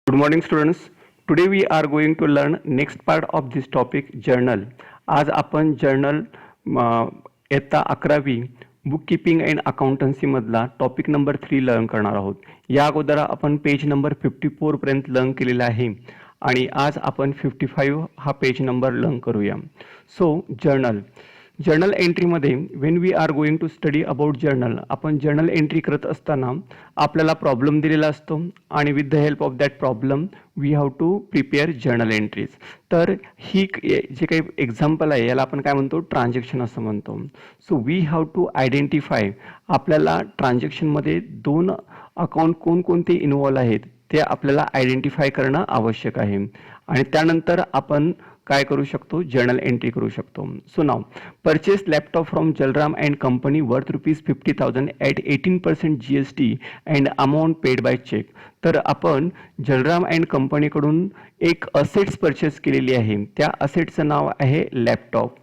Good morning students. Today we are going to learn next part of this topic journal. आज आपण journal इयत्ता 11वी book keeping and accountancy मधला topic number 3 learn करणार आहोत. या अगोदर आपण पेज नंबर 54 पर्यंत लर्न केलेला आहे आणि आज आपण 55 हा पेज नंबर लर्न करूया. सो जर्नल एंट्रीमध्ये when we are going to study about journal, आपण जर्नल एंट्री करत असताना आपल्याला प्रॉब्लेम दिलेला असतो आणि with the help of that problem we have to prepare journal entries. तर ही जे काही एक्झाम्पल आहे याला आपण काय म्हणतो, ट्रान्झॅक्शन असं म्हणतो. So we have to identify, आपल्याला ट्रान्झॅक्शनमध्ये दोन अकाउंट कोणकोणते इन्व्हॉल्व आहेत ते आपल्याला आयडेंटिफाय करणं आवश्यक आहे आणि त्यानंतर आपण काय करू शकतो, जर्नल एंट्री करू शकतो. सो नाव purchase laptop from Jalaram and company worth ₹50,000 at 18% GST and amount paid by cheque. तर आपण जलराम अँड कंपनीकडून एक असेट्स परचेस केलेली आहे, त्या असेटचं नाव आहे laptop.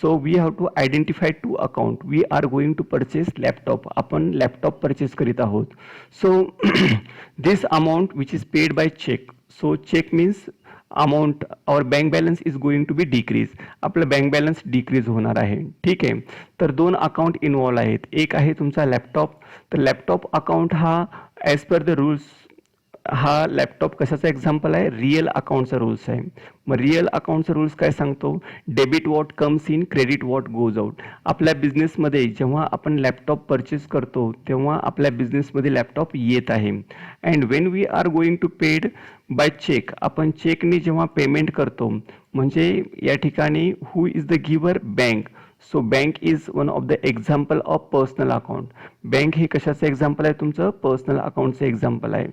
So we have to identify two account. We are going to purchase laptop, आपण लॅपटॉप परचेस करीत आहोत. So this amount which is paid by cheque. So cheque means amount or bank balance is going to be decrease. आपलं bank balance decrease होणार आहे. ठीक आहे. तर दोन अकाउंट इन्व्हॉल्व आहेत. एक आहे तुमचा लॅपटॉप. तर लॅपटॉप अकाउंट हा ॲज पर द रूल्स, हा लॅपटॉप कशाचा एक्झाम्पल आहे, रिअल अकाउंटचा रूल्स आहे. मग रिअल अकाउंटचा रूल्स काय सांगतो, debit what comes in, credit what goes out. आपल्या बिझनेसमध्ये जेव्हा आपण लॅपटॉप परचेस करतो तेव्हा आपल्या बिझनेसमध्ये लॅपटॉप येत आहे. And when we are going to paid by cheque, आपण चेकने जेव्हा पेमेंट करतो, म्हणजे या ठिकाणी who is the giver, bank. So bank is one of the example of personal account. Bank हे कशाचं एक्झाम्पल आहे, तुमचं पर्सनल अकाउंटचं एक्झाम्पल आहे.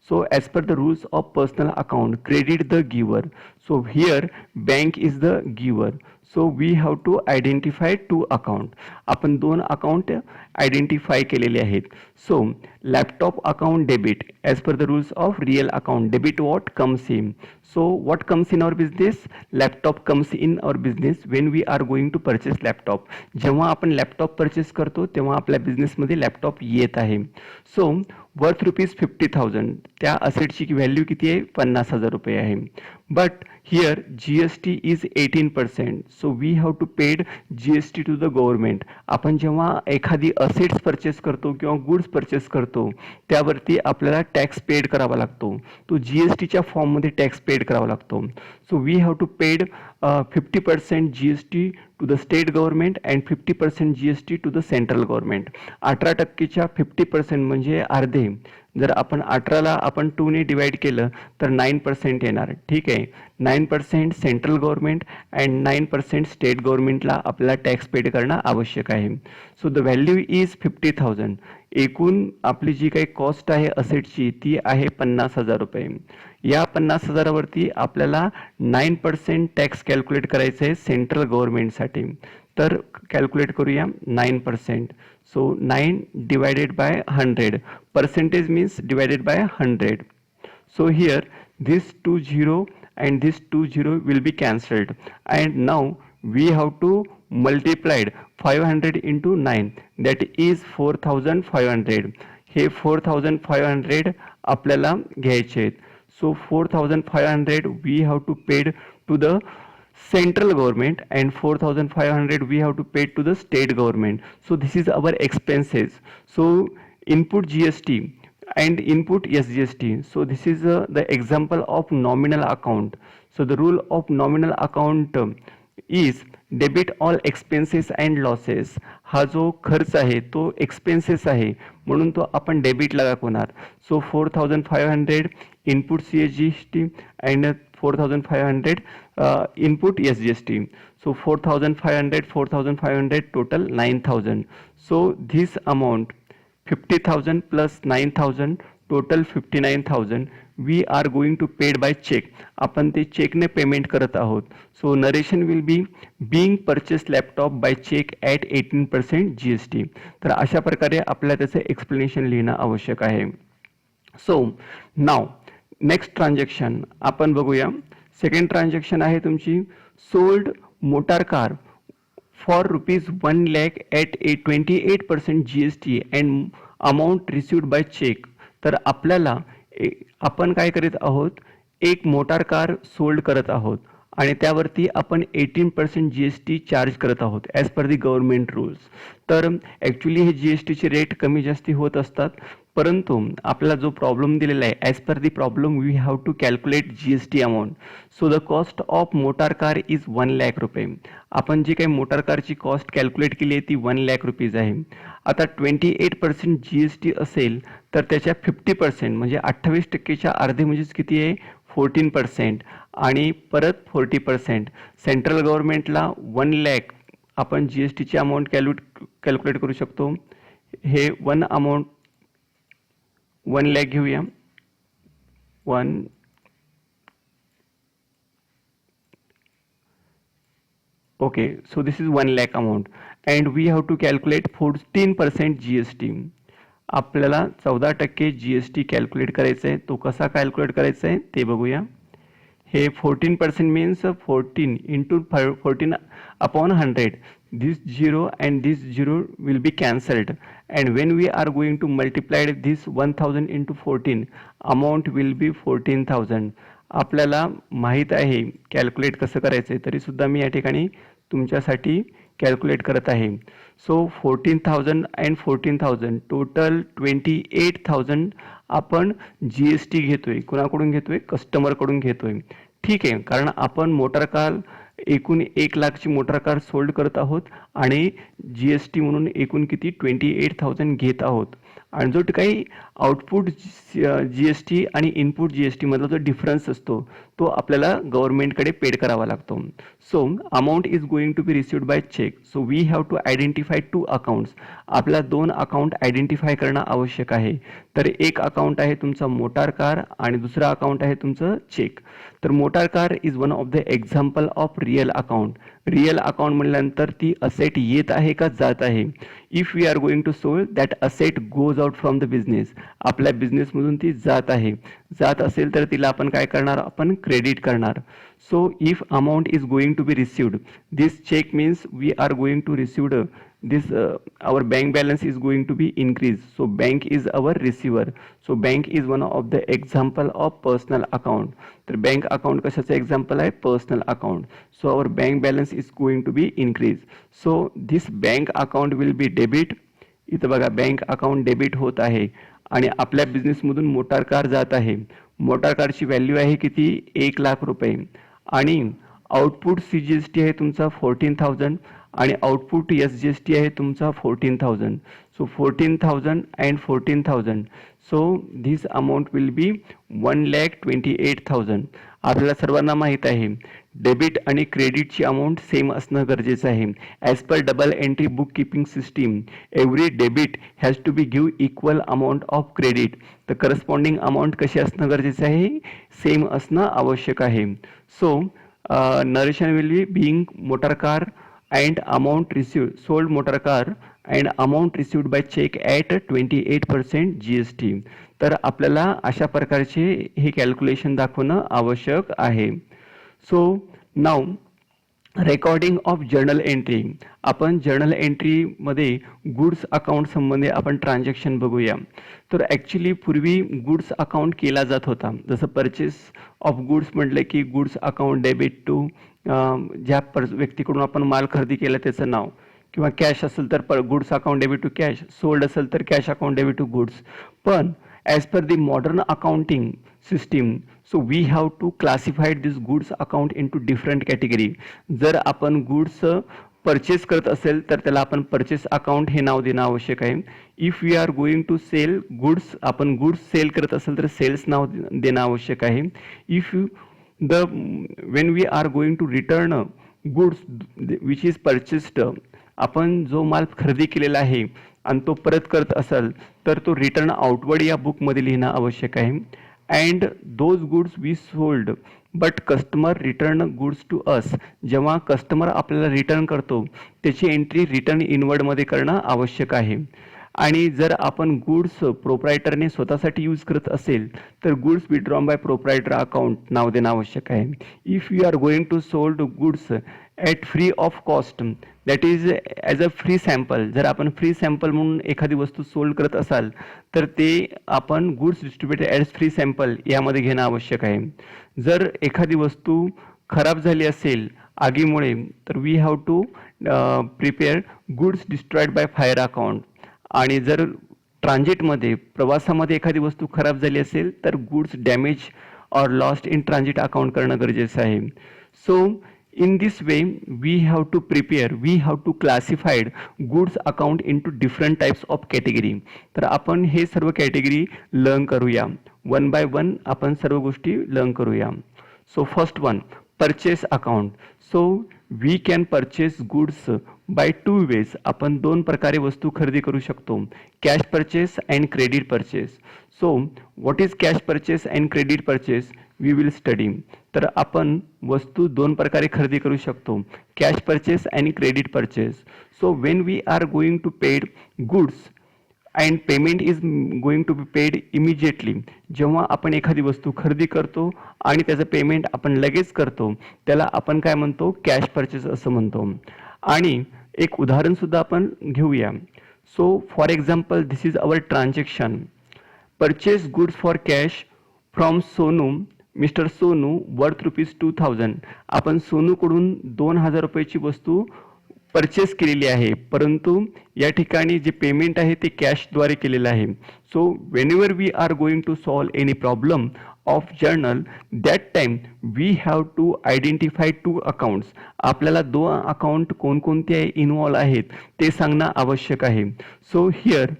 So as per the rules of personal account, credit the giver. So here bank is the giver. So we have to identify two account. आपण दोन account identify केलेले आहेत. So laptop account debit as per the rules of real account, debit what comes in. So what comes in our business? Laptop comes in our business when we are going to purchase laptop. जेव्हा आपण laptop purchase करतो तेव्हा आपल्या बिझनेसमध्ये laptop येत आहे. So worth ₹50,000, त्या असेटची value किती आहे, ₹50,000 आहे. But here GST is 18%. So we have to paid GST to the government. आपण जेव्हा एखादी असेट्स परचेस करतो किंवा गुड्स परचेस करतो त्यावरती आपल्याला टॅक्स पेड करावा लागतो. तो GSTच्या फॉर्ममध्ये टॅक्स पेड करावा लागतो. So we have to paid 50% GST to the state government and 50% GST to the central government. 18%च्या 50% म्हणजे अर्धे. जर आपण 18ला आपण 2ने डिवाइड केलं तर 9% येणार. ठीक आहे. 9% सेंट्रल गव्हर्नमेंट अँड 9% स्टेट गव्हर्नमेंटला आपल्याला टॅक्स पेड करणं आवश्यक आहे. So the value is 50,000. एकूण आपली जी काही कॉस्ट आहे असेटची ती आहे ₹50,000. या 50,000वरती आपल्याला 9% टॅक्स कॅल्क्युलेट करायचं आहे सेंट्रल गव्हर्नमेंटसाठी. तर कॅल्क्युलेट करूया 9%. So 9 divided by 100. Percentage means divided by 100. So here this 20 and this 20 will be cancelled, and now we have to multiply 500 into 9, that is 4,500. हे 4,500 आपल्याला घ्यायचे आहेत. So 4,500 we have to paid to the central government and 4,500 we have to pay to the state government. So this is our expenses. So input GST and input SGST. So this is the example of nominal account. So the rule of nominal account is debit all expenses and losses. हा जो खर्च आहे तो expenses आहे म्हणून तो आपण डेबिटला दाखवणार. So 4,500 input CSGST and 4,500 input SGST. So 4,500 total 9,000. So this amount 50,000 plus 9,000 total 59,000 we are going to paid by check. आपण ते चेकने पेमेंट करत आहोत. So narration will be being purchase laptop by cheque at 18% GST. तर अशा प्रकारे आपल्याला त्याचं एक्सप्लेनेशन लिहिणं आवश्यक आहे. सो नाव नेक्स्ट ट्रान्झॅक्शन आपण बघूया. सेकंड ट्रान्झॅक्शन आहे तुमची sold motor car for ₹1 lakh at 28% GST and amount received by cheque. तर आपल्याला आपण काय करीत आहोत, एक मोटार कार सोल्ड करत आहोत आणि त्यावरती आपण 18% GST चार्ज करत आहोत ॲज पर दी गव्हर्नमेंट रूल्स. तर ॲक्च्युली हे GSTचे रेट कमी जास्ती होत असतात, परंतु आपला जो प्रॉब्लेम दिलेला आहे, as per the problem we have to calculate GST amount. So the cost of motor car is 1,00,000 रुपये. आपण जी काही मोटार कारची कॉस्ट कॅल्क्युलेट केली आहे ती 1,00,000 रुपीज आहे. आता 28% GST असेल तर त्याच्या 50% म्हणजे 28%च्या अर्धे म्हणजेच किती आहे, 14%. आणि परत 40% सेंट्रल गव्हर्नमेंटला 1,00,000 आपण GSTची अमाऊंट कॅल्क्युलेट करू शकतो. हे 1,00,000 घेऊया. 1 okay, so this is 1,00,000 amount and we have to calculate 14% GST. आपल्याला 14% GST कॅल्क्युलेट करायचं आहे. तो कसा कॅल्क्युलेट करायचा आहे ते बघूया. हे 14% means 14 into 14 upon 100. This 0 and this 0 will be cancelled, and when we are going to multiply this 1,000 into 14, amount will be 14,000. आपल्याला माहीत आहे कॅल्क्युलेट कसं करायचं आहे, तरी सुद्धा मी या ठिकाणी तुमच्यासाठी कॅल्क्युलेट करत आहे. सो 14,000 अँड 14,000 टोटल 28,000 आपण GST घेतोय. कुणाकडून घेतोय? कस्टमरकडून घेतोय. ठीक आहे, कारण आपण मोटार कार एकूण 1,00,000ची मोटार कार सोल्ड करत आहोत आणि GST म्हणून एकूण किती 28,000 घेत आहोत. आणि जो काही आउटपुट GST आणि इनपुट GST मधला जो डिफरन्स असतो तो आपल्याला गव्हर्नमेंटकडे पेड करावा लागतो. So amount is going to be received by cheque. So we have to identify 2 accounts. आपल्याला 2 अकाउंट आयडेंटिफाय करणं आवश्यक आहे. तर एक अकाउंट आहे तुमचा मोटार कार आणि दुसरा अकाउंट आहे तुमचं चेक. तर motor car is one of the example of real account. Real account म्हटल्यानंतर ती असेट येत आहे का जात आहे. If we are going to sold that asset goes out from the business. आपल्या बिझनेसमधून ती जात आहे. जात असेल तर तिला आपण काय करणार, आपण क्रेडिट करणार. So if amount is going to be received, this cheque means we are going to received this our bank balance is going to be increased. So bank is our receiver. So bank is one of the example of personal account. तर bank account कशाचं example आहे, personal account. So our bank balance is going to be increased. So this bank account will be debit. इथं बघा bank account debit होत आहे आणि आपल्या बिझनेसमधून motor car जात आहे. मोटार कारची व्हॅल्यू आहे किती, 1,00,000 रुपये आणि आउटपुट CGST आहे तुमचा 14,000 आणि आउटपुट SGST आहे तुमचा 14,000. So 14,000 and 14,000. So this amount will be 1,28,000. आपल्याला सर्वांना माहीत आहे डेबिट आणि क्रेडिटची अमाऊंट सेम असणं गरजेचं आहे. As per double entry book keeping system, every debit has to be give equal amount of credit. तर करस्पॉन्डिंग अमाऊंट कशी असणं गरजेचं आहे, सेम असणं आवश्यक आहे. So narration will be being motor car and amount received sold motor car and amount received by check at 28% GST. तर आपल्याला अशा प्रकारचे हे कॅल्क्युलेशन दाखवणं आवश्यक आहे. So now recording of journal entry. आपण जर्नल एंट्रीमध्ये गुड्स अकाउंट संबंधी आपण ट्रान्झॅक्शन बघूया. तर ॲक्च्युली पूर्वी गुड्स अकाउंट केला जात होता. जसं परचेस ऑफ गुड्स म्हटलं की गुड्स अकाउंट डेबिट टू ज्या व्यक्तीकडून आपण माल खरेदी केला त्याचं नाव, किंवा कॅश असेल तर goods account debit to cash, sold असेल तर cash account debit to goods. पण as per the modern accounting system, so we have to classified this goods account into different category. जर आपण गुड्स परचेस करत असेल तर त्याला आपण परचेस अकाउंट हे नाव देणं आवश्यक आहे. If we are going to sell goods, आपण गुड्स सेल करत असेल तर सेल्स नाव देणं आवश्यक आहे. If when we are going to return goods which is purchased, आपण जो माल खरेदी केलेला आहे आणि तो परत करत असेल तर तो रिटर्न आउटवर्ड या बुकमध्ये लिहिणं आवश्यक आहे. And those goods we sold but customer return goods to us. जेव्हा कस्टमर आपल्याला रिटर्न करतो त्याची एंट्री रिटर्न इनवर्डमध्ये करणं आवश्यक आहे. आणि जर आपण गुड्स प्रोप्रायटरने स्वतःसाठी यूज करत असेल तर goods withdrawn by proprietor account नाव देणं आवश्यक आहे. If you are going to sold goods at free of cost, that is as a free sample. जर आपण फ्री सॅम्पल म्हणून एखादी वस्तू सोल्ड करत असाल तर ते आपण goods distributed as free sample यामध्ये घेणं आवश्यक आहे. जर एखादी वस्तू खराब झाली असेल आगीमुळे तर we have to prepare goods destroyed by fire account. आणि जर ट्रान्झिटमध्ये प्रवासामध्ये एखादी वस्तू खराब झाली असेल तर goods damage or lost in transit account करणं गरजेचं आहे. So in this way we have to classified goods account into different types of category. तर आपण हे सर्व कॅटेगरी लर्न करूया. वन बाय वन आपण सर्व गोष्टी लर्न करूया. So first one, purchase account. So we can purchase goods by two ways. आपण दोन प्रकारे वस्तू खरेदी करू शकतो, cash purchase and credit purchase. So what is cash purchase and credit purchase we will study. तर आपण वस्तू दोन प्रकारे खरेदी करू शकतो, कॅश परचेस आणि credit purchase. So when we are going to paid goods and payment is going to be paid immediately. जेव्हा आपण एखादी वस्तू खरेदी करतो आणि त्याचं पेमेंट आपण लगेच करतो त्याला आपण काय म्हणतो, कॅश परचेस असं म्हणतो. आणि एक उदाहरण सुद्धा आपण घेऊया. So for example this is our transaction. Purchase goods for cash from Sonu, mister Sonu worth ₹2000. आपण सोनूकडून 2000 रुपयाची वस्तू परचेस केलेली आहे, परंतु या ठिकाणी जे पेमेंट आहे ते कॅशद्वारे केलेलं आहे. So whenever we are going to solve any problem of journal that time we have to identify two accounts. आपल्याला दोन अकाउंट कोणकोणते इन्व्हॉल्व आहेत ते सांगणं आवश्यक आहे. So here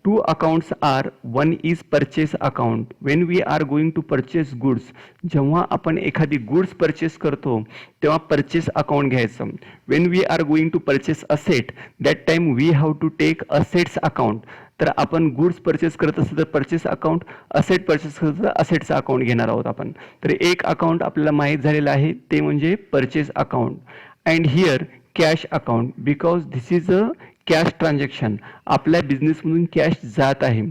two accounts are, one is purchase account. When we are going to purchase goods, जेव्हा आपण एखादी गुड्स परचेस करतो तेव्हा परचेस अकाउंट घ्यायचं. when we are going to purchase asset, that time we have to take assets account. तर आपण goods purchase करत असतो तर परचेस अकाउंट, असेट परचेस करत तर असेटचा अकाउंट घेणार आहोत आपण. तर एक अकाउंट आपल्याला माहीत झालेलं आहे ते म्हणजे purchase account. And here cash account, because this is a cash transaction. आपल्या बिझनेसमधून कॅश जात आहे.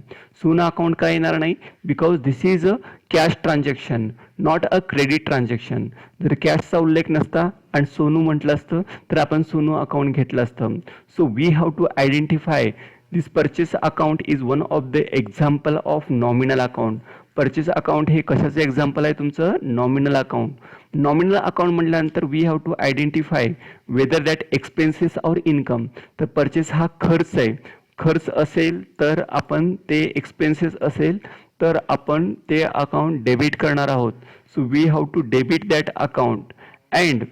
सोना अकाउंट का येणार नाही, because this is a cash transaction, not a credit transaction. जर कॅशचा उल्लेख नसता आणि सोनू म्हटलं असतं तर आपण सोनू अकाउंट घेतलं असतं. So we have to identify this purchase account is one of the example of nominal account. Purchase account हे कशाचं एक्झाम्पल आहे तुमचं, नॉमिनल अकाउंट. नॉमिनल अकाउंट म्हटल्यानंतर we have to identify whether that expenses or income. तर परचेस हा खर्च आहे, खर्च असेल तर आपण ते, एक्सपेन्सेस असेल तर आपण ते अकाउंट डेबिट करणार आहोत. So we have to debit that account. And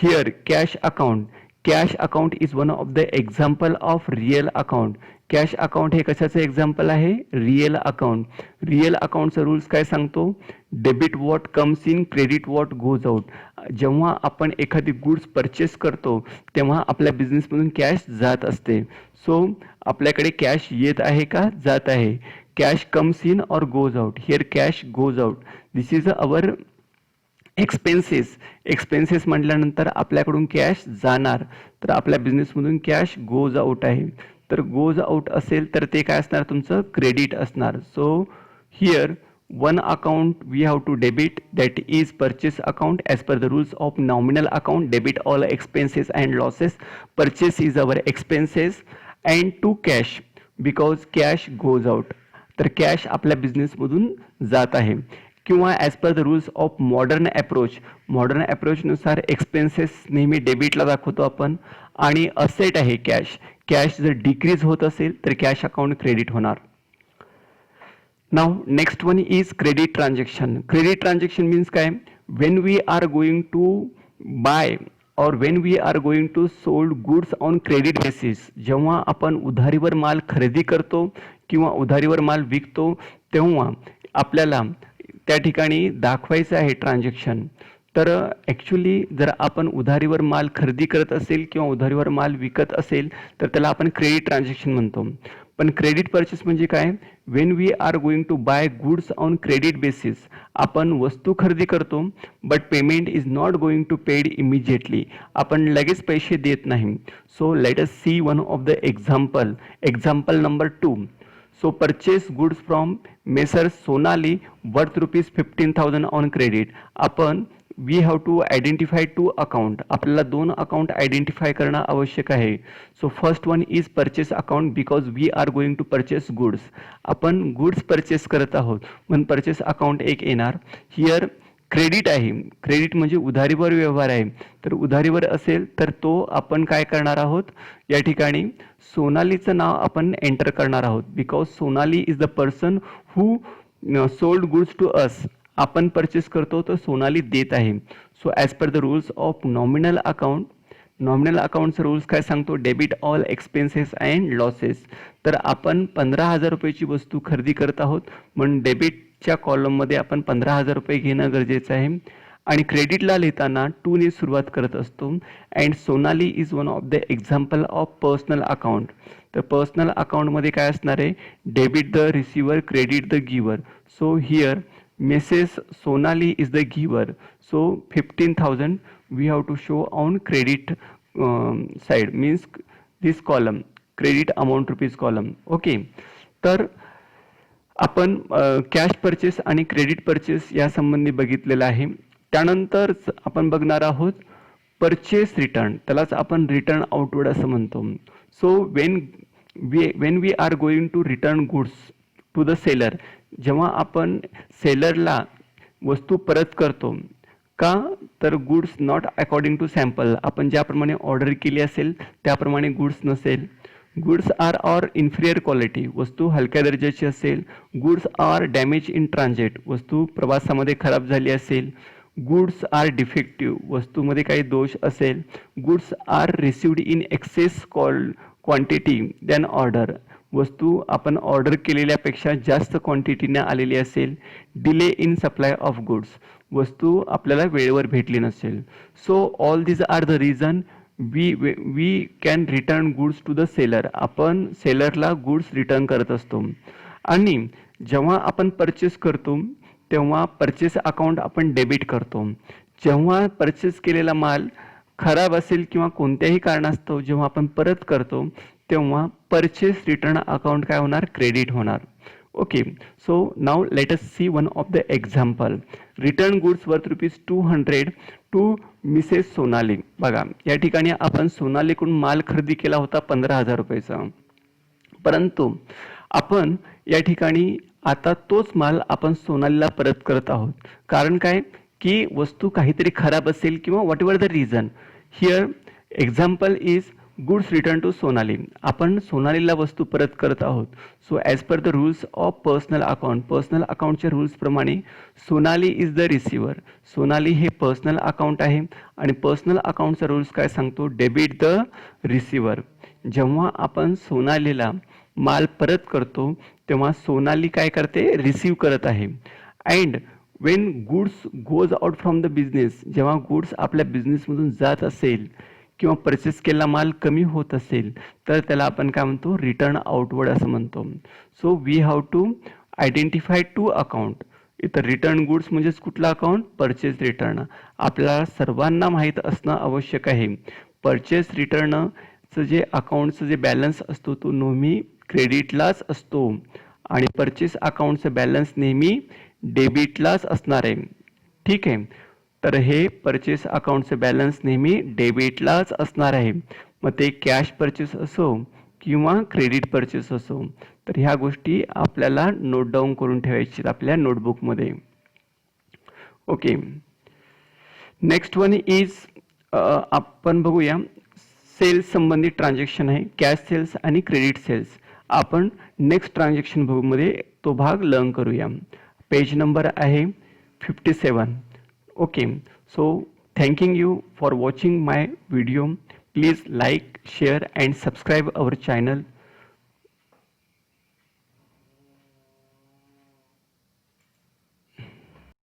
here cash account. Cash account is one of the example of real account. Cash account हे कशाचं एक्झाम्पल आहे, रिअल अकाउंट. रिअल अकाउंटचा रूल्स काय सांगतो, debit what comes in, credit what goes out. जेव्हा आपण एखादी goods purchase करतो तेव्हा आपल्या बिझनेसमधून कॅश जात असते. सो आपल्याकडे कॅश येत आहे का, जात आहे. कॅश कम्स इन और goes out. Here cash goes out. This is our expenses. Expenses म्हटल्यानंतर आपल्याकडून कॅश जाणार, तर आपल्या बिझनेसमधून कॅश गोज आउट आहे. तर गोज आउट असेल तर ते काय असणार, तुमचं क्रेडिट असणार. So here one account we have to debit, that is purchase account. As per the rules of nominal account, debit all expenses and losses. Purchase is our expenses. And to cash, because cash goes out. तर cash आपल्या बिझनेसमधून जात आहे. किंवा as per the rules of modern approach, modern अप्रोचनुसार expenses नेहमी डेबिटला दाखवतो आपण. आणि असेट आहे कॅश. कॅश जर डिक्रीज होत असेल तर कॅश अकाउंट क्रेडिट होणार. Now next one is credit transaction. Credit transaction means काय, when we are going to buy or when we are going to sold goods on credit basis. जेव्हा आपण उधारीवर माल खरेदी करतो किंवा उधारीवर माल विकतो तेव्हा आपल्याला त्या ठिकाणी दाखवायचं आहे ट्रान्झॅक्शन. तर ॲक्च्युली जर आपण उधारीवर माल खरेदी करत असेल किंवा उधारीवर माल विकत असेल तर त्याला आपण क्रेडिट ट्रान्झॅक्शन म्हणतो. पण क्रेडिट परचेस म्हणजे काय, when we are going to buy goods on credit basis. आपण वस्तू खरेदी करतो but payment is not going to paid immediately. आपण लगेच पैसे देत नाही. So let us see one of the example. Example number 2. So purchase goods from messrs Sonali worth ₹15,000 on credit. आपण we have to identify two account. आपल्याला 2 account identify करणं आवश्यक आहे. So first one is purchase account because we are going to purchase goods. आपण goods purchase करत आहोत म्हणून purchase account एक येणार. हिअर क्रेडिट आहे. क्रेडिट म्हणजे उधारीवर व्यवहार आहे. तर उधारीवर असेल तर तो आपण काय करणार आहोत, या ठिकाणी सोनालीचं नाव आपण एंटर करणार आहोत because Sonali is the person who sold goods to us. आपण परचेस करतो तर सोनाली देत आहे. So as per the rules of nominal account, nominal अकाउंटचा रूल्स काय सांगतो, debit all expenses and losses. तर आपण 15,000 रुपयाची वस्तू खरेदी करत आहोत म्हणून डेबिटच्या कॉलममध्ये आपण 15,000 रुपये घेणं गरजेचं आहे. आणि क्रेडिटला लिहिताना 2 ने सुरुवात करत असतो. And Sonali is one of the example of personal account. तर पर्सनल अकाउंटमध्ये काय असणार आहे, debit the receiver, credit the giver. So here Mrs. Sonali is the giver. So 15,000 we have to show on credit side, means this column, credit amount rupees column. Okay. तर आपण cash purchase आणि credit purchase या संबंधी बघितलेलं आहे. त्यानंतर आपण बघणार आहोत परचेस रिटर्न. त्यालाच आपण रिटर्न आउटवर्ड असं म्हणतो. So when we are going to return goods to the seller, जेव्हा आपण सेलरला वस्तू परत करतो का, तर goods not according to sample, आपण ज्याप्रमाणे ऑर्डर केली असेल त्याप्रमाणे गुड्स नसेल. गुड्स आर इन्फिरियर क्वालिटी, वस्तू हलक्या दर्जाची असेल. Goods are damage in transit, वस्तू प्रवासामध्ये खराब झाली असेल. गुड्स आर डिफेक्टिव्ह, वस्तूमध्ये काही दोष असेल. Goods are received in excess quantity than order, वस्तू आपण ऑर्डर केलेल्यापेक्षा जास्त क्वांटिटीने आलेली असेल. Delay in supply of goods, वस्तू आपल्याला वेळेवर भेटली नसेल. So all this are the reason we can return goods to the seller. आपण सेलरला गुड्स रिटर्न करत असतो. आणि जेव्हा आपण परचेस करतो तेव्हा परचेस अकाउंट आपण डेबिट करतो. जेव्हा परचेस केलेला माल खराब असेल किंवा कोणत्याही कारणास्तव जेव्हा आपण परत करतो तेव्हा परचेस रिटर्न अकाउंट काय होणार, क्रेडिट होणार. Okay. So now let us see one of the example. Return goods worth ₹200 to Mrs Sonali. बघा या ठिकाणी आपण सोनालीकडून माल खरेदी केला होता 15,000 रुपयाचा, परंतु आपण या ठिकाणी आता तोच माल आपण सोनालीला परत करत आहोत. कारण काय की वस्तू काहीतरी खराब असेल किंवा whatever the reason. Here example is goods return to Sonali. आपण सोनालीला वस्तू परत करत आहोत. So as per the rules of personal account, personal अकाउंटच्या रूल्सप्रमाणे Sonali is the receiver. Sonali हे पर्सनल अकाउंट आहे आणि पर्सनल अकाउंटचा रूल्स काय सांगतो, डेबिट द रिसिव्हर. जेव्हा आपण सोनालीला माल परत करतो तेव्हा सोनाली काय करते, रिसीव करत आहे. And Wien goods goes out from the business, जेव्हा गुड्स आपल्या बिझनेसमधून जात असेल किंवा परचेस केलेला माल कमी होत असेल तर त्याला आपण काय म्हणतो, रिटर्न आउटवर्ड असं म्हणतो. So we have to identify two account. इथं रिटर्न गुड्स म्हणजेच कुठला अकाउंट, परचेस रिटर्न. आपल्याला सर्वांना माहीत असणं आवश्यक आहे परचेस रिटर्नचं जे अकाउंटचं जे बॅलन्स असतो तो नेहमी क्रेडिटलाच असतो आणि परचेस अकाउंटचं बॅलन्स नेहमी डेबिटलाच असणार आहे. ठीक आहे. तर हे परचेस अकाउंटचं बॅलन्स नेहमी डेबिटलाच असणार आहे. मग ते कॅश परचेस असो किंवा क्रेडिट परचेस असो. तर ह्या गोष्टी आपल्याला नोट डाऊन करून ठेवायची आपल्या नोटबुकमध्ये. ओके. नेक्स्ट वन इज आपण बघूया सेल्स संबंधित ट्रान्झॅक्शन आहे, कॅश सेल्स आणि क्रेडिट सेल्स. आपण नेक्स्ट ट्रान्झॅक्शन मध्ये तो भाग लर्न करूया. पेज नंबर आहे 57. Okay, so thanking you for watching my video. Please like, share and subscribe our channel.